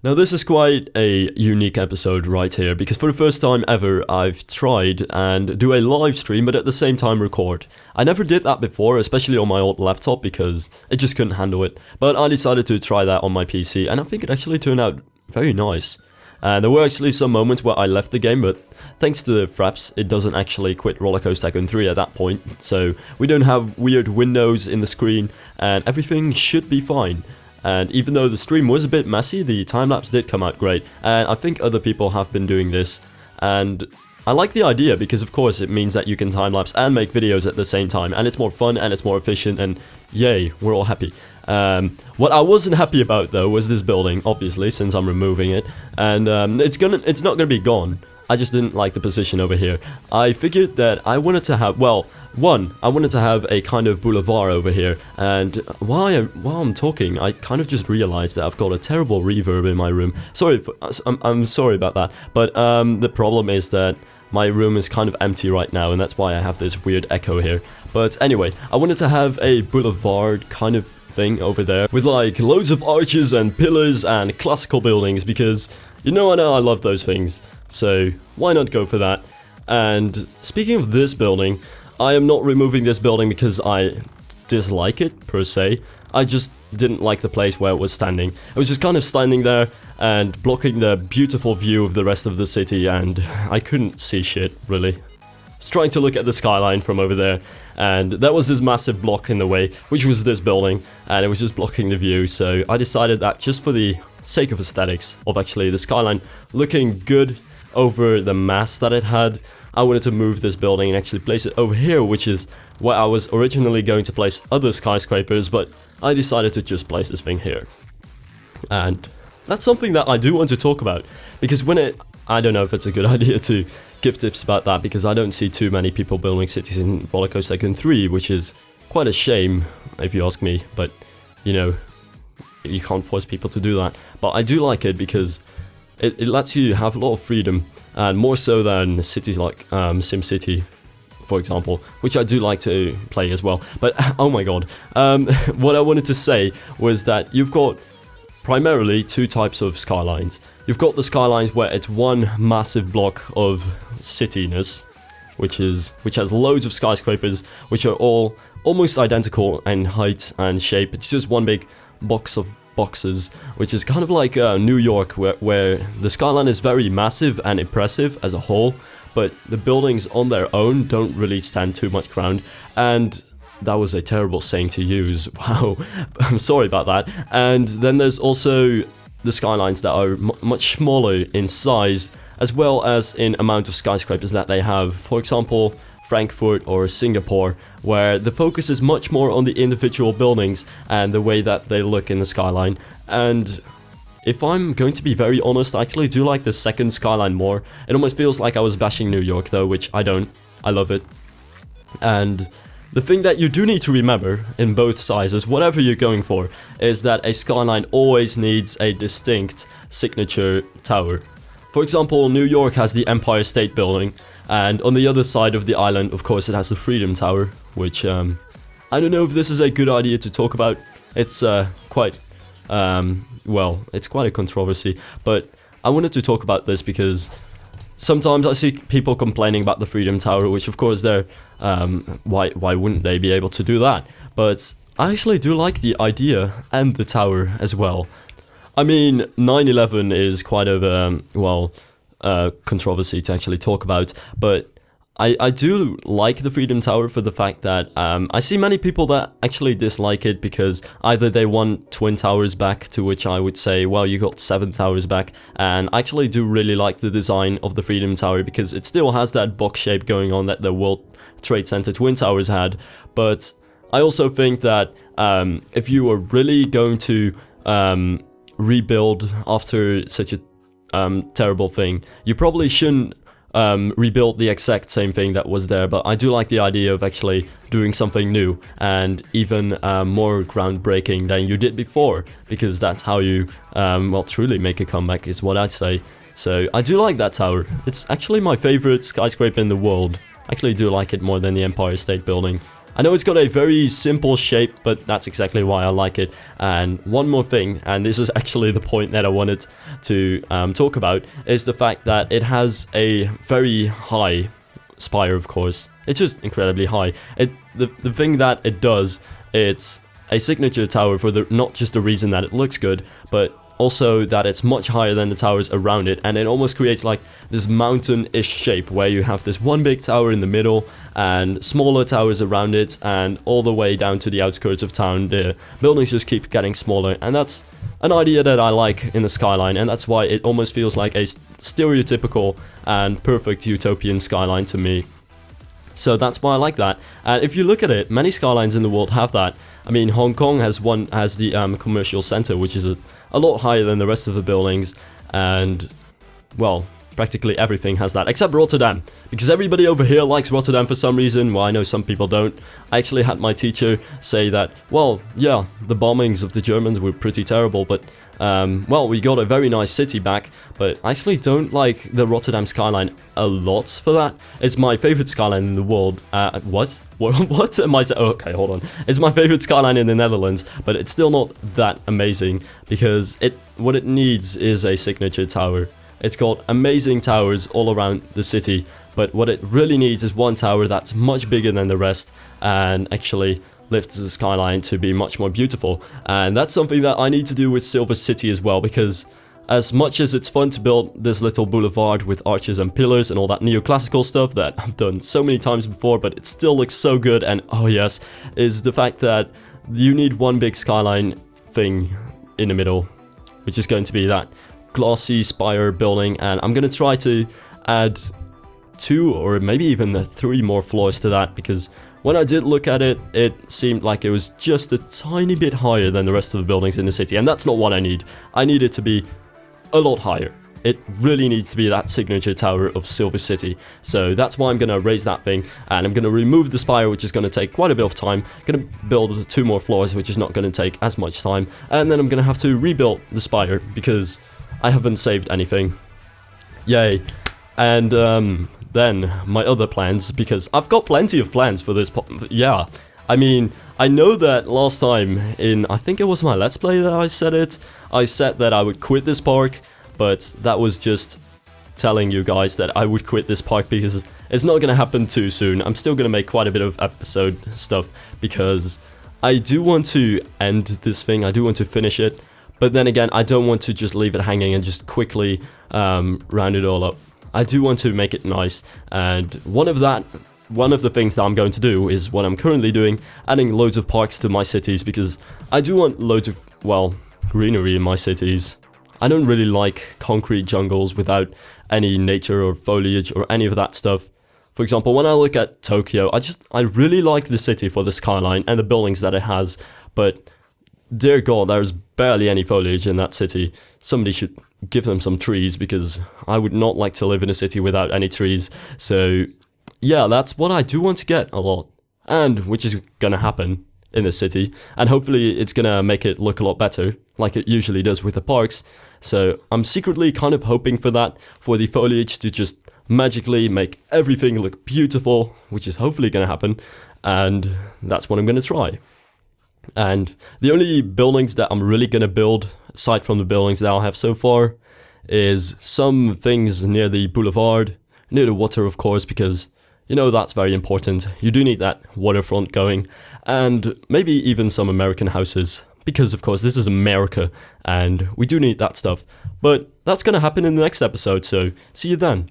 Now this is quite a unique episode right here, because for the first time ever I've tried and do a live stream but at the same time record. I never did that before, especially on my old laptop, because it just couldn't handle it, but I decided to try that on my PC and I think it actually turned out very nice. And there were actually some moments where I left the game, but thanks to the Fraps, it doesn't actually quit Rollercoaster Tycoon 3 at that point, so we don't have weird windows in the screen and everything should be fine. And even though the stream was a bit messy, the time-lapse did come out great, and I think other people have been doing this, and I like the idea because of course it means that you can time-lapse and make videos at the same time, and it's more fun and it's more efficient, and yay, we're all happy. What I wasn't happy about though was this building, obviously, since I'm removing it, and it's not gonna be gone. I just didn't like the position over here. I figured that I wanted to have, well, I wanted to have a kind of boulevard over here, and while I'm talking, I kind of just realized that I've got a terrible reverb in my room. I'm sorry about that, but the problem is that my room is kind of empty right now, and that's why I have this weird echo here. But anyway, I wanted to have a boulevard kind of thing over there, with like loads of arches and pillars and classical buildings, because you know I love those things, so why not go for that? And speaking of this building, I am not removing this building because I dislike it, per se. I just didn't like the place where it was standing. It was just kind of standing there and blocking the beautiful view of the rest of the city, and I couldn't see shit, really. I was trying to look at the skyline from over there, and there was this massive block in the way, which was this building, and it was just blocking the view, so I decided that just for the sake of aesthetics, of actually the skyline looking good over the mass that it had, I wanted to move this building and actually place it over here, which is where I was originally going to place other skyscrapers, but I decided to just place this thing here. And that's something that I do want to talk about, because I don't know if it's a good idea to give tips about that, because I don't see too many people building cities in Rollercoaster Tycoon 3, which is quite a shame, if you ask me, but, you know, you can't force people to do that. But I do like it because it lets you have a lot of freedom, and more so than cities like SimCity, for example, which I do like to play as well. But oh my god, what I wanted to say was that you've got primarily two types of skylines. You've got the skylines where it's one massive block of cityness, which has loads of skyscrapers, which are all almost identical in height and shape. It's just one big box of boxes, which is kind of like New York, where the skyline is very massive and impressive as a whole, but the buildings on their own don't really stand too much ground. And that was a terrible saying to use, wow, I'm sorry about that. And then there's also the skylines that are much smaller in size, as well as in amount of skyscrapers that they have. For example, Frankfurt or Singapore, where the focus is much more on the individual buildings and the way that they look in the skyline. And if I'm going to be very honest, I actually do like the second skyline more. It almost feels like I was bashing New York though, which I don't. I love it. And the thing that you do need to remember in both sizes, whatever you're going for, is that a skyline always needs a distinct signature tower. For example, New York has the Empire State Building, and on the other side of the island, of course, it has the Freedom Tower, which, I don't know if this is a good idea to talk about. It's quite, it's quite a controversy, but I wanted to talk about this because sometimes I see people complaining about the Freedom Tower, which of course they're, why wouldn't they be able to do that? But I actually do like the idea and the tower as well. I mean, 9/11 is quite of controversy to actually talk about, but I do like the Freedom Tower for the fact that I see many people that actually dislike it because either they want Twin Towers back, to which I would say, well, you got 7 towers back, and I actually do really like the design of the Freedom Tower because it still has that box shape going on that the World Trade Center Twin Towers had. But I also think that if you were really going to rebuild after such a terrible thing, you probably shouldn't rebuild the exact same thing that was there, but I do like the idea of actually doing something new and even more groundbreaking than you did before, because that's how you truly make a comeback, is what I'd say. So I do like that tower. It's actually my favorite skyscraper in the world. I actually do like it more than the Empire State Building. I know it's got a very simple shape, but that's exactly why I like it. And one more thing, and this is actually the point that I wanted to talk about, is the fact that it has a very high spire, of course. It's just incredibly high. The thing that it does, it's a signature tower for not just the reason that it looks good, but also that it's much higher than the towers around it, and it almost creates like this mountain-ish shape where you have this one big tower in the middle and smaller towers around it, and all the way down to the outskirts of town the buildings just keep getting smaller. And that's an idea that I like in the skyline, and that's why it almost feels like a stereotypical and perfect utopian skyline to me. So that's why I like that. And if you look at it, many skylines in the world have that. I mean, Hong Kong has the commercial center, which is a lot higher than the rest of the buildings, and, well, practically everything has that, except Rotterdam, because everybody over here likes Rotterdam for some reason. Well, I know some people don't. I actually had my teacher say that, well, yeah, the bombings of the Germans were pretty terrible, but, well, we got a very nice city back, but I actually don't like the Rotterdam skyline a lot for that. It's my favorite skyline in the world. What? What am I saying? Oh, okay, hold on. It's my favorite skyline in the Netherlands, but it's still not that amazing, because what it needs is a signature tower. It's got amazing towers all around the city, but what it really needs is one tower that's much bigger than the rest and actually lifts the skyline to be much more beautiful. And that's something that I need to do with Silver City as well, because as much as it's fun to build this little boulevard with arches and pillars and all that neoclassical stuff that I've done so many times before, but it still looks so good, and oh yes, is the fact that you need one big skyline thing in the middle, which is going to be that glossy spire building. And I'm going to try to add 2 or maybe even 3 more floors to that, because when I did look at it, it seemed like it was just a tiny bit higher than the rest of the buildings in the city, and that's not what I need. I need it to be a lot higher. It really needs to be that signature tower of Silver City. So that's why I'm going to raise that thing, and I'm going to remove the spire, which is going to take quite a bit of time. I'm going to build 2 more floors, which is not going to take as much time, and then I'm going to have to rebuild the spire because I haven't saved anything. Yay. And then my other plans, because I've got plenty of plans for this yeah. I mean, I know that last time I think it was my Let's Play that I said that I would quit this park, but that was just telling you guys that I would quit this park because it's not going to happen too soon. I'm still going to make quite a bit of episode stuff because I do want to end this thing, I do want to finish it. But then again, I don't want to just leave it hanging and just quickly round it all up. I do want to make it nice, and one of the things that I'm going to do is what I'm currently doing, adding loads of parks to my cities, because I do want loads of, well, greenery in my cities. I don't really like concrete jungles without any nature or foliage or any of that stuff. For example, when I look at Tokyo, I really like the city for the skyline and the buildings that it has, but dear God, there's barely any foliage in that city. Somebody should give them some trees, because I would not like to live in a city without any trees. So yeah, that's what I do want to get a lot, and which is gonna happen in the city, and hopefully it's gonna make it look a lot better, like it usually does with the parks. So I'm secretly kind of hoping for that, for the foliage to just magically make everything look beautiful, which is hopefully gonna happen, and that's what I'm gonna try. And the only buildings that I'm really going to build, aside from the buildings that I have so far, is some things near the boulevard, near the water of course, because, you know, that's very important. You do need that waterfront going, and maybe even some American houses, because of course this is America, and we do need that stuff. But that's going to happen in the next episode, so see you then.